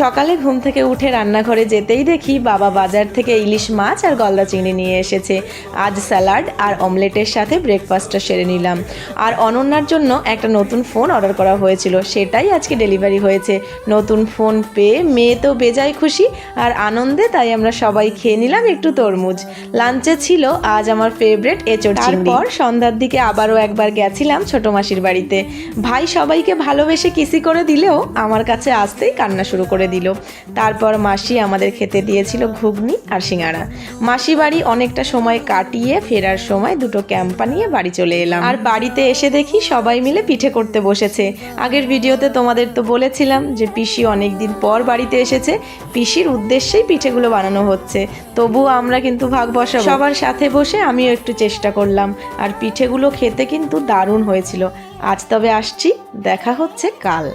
সকালে ঘুম থেকে উঠে রান্নাঘরে যেতেই দেখি বাবা বাজার থেকে ইলিশ মাছ আর গলদা চিংড়ি নিয়ে এসেছে। আজ স্যালাড আর অমলেটের সাথে ব্রেকফাস্টটা সেরে নিলাম। আর অনন্যার জন্য একটা নতুন ফোন অর্ডার করা হয়েছিল, সেটাই আজকে ডেলিভারি হয়েছে। নতুন ফোন পেয়ে মেয়ে তো বেজায় খুশি আর আনন্দে, তাই আমরা সবাই খেয়ে নিলাম একটু তরমুজ। লাঞ্চে ছিল আজ আমার ফেভারিট এঁচোড় চিংড়ি। তারপর সন্ধ্যার দিকে আবারও একবার গেছিলাম ছোট মাসির বাড়িতে। ভাই সবাইকে ভালোবেসে কিসি করে দিলেও আমার কাছে আসতেই কান্না শুরু করে দিল। তারপর মাসি আমাদের খেতে দিয়েছিল ঘুগনি আর সিঙ্গারা। মাসি বাড়ি অনেকটা সময় কাটিয়ে ফেরার সময় দুটো ক্যাম্পা নিয়ে বাড়ি চলে এলাম। আর বাড়িতে এসে দেখি সবাই মিলে পিঠে করতে বসেছে। আগের ভিডিওতে তোমাদের তো বলেছিলাম যে পিসি অনেকদিন পর বাড়িতে এসেছে, পিসির উদ্দেশ্যেই পিঠেগুলো বানানো হচ্ছে। তবুও আমরা কিন্তু ভাগ বসাবো। সবার সাথে বসে আমিও একটু চেষ্টা করলাম, আর পিঠেগুলো খেতে কিন্তু দারুণ হয়েছিল। আজ তবে আসছি, দেখা হচ্ছে কাল।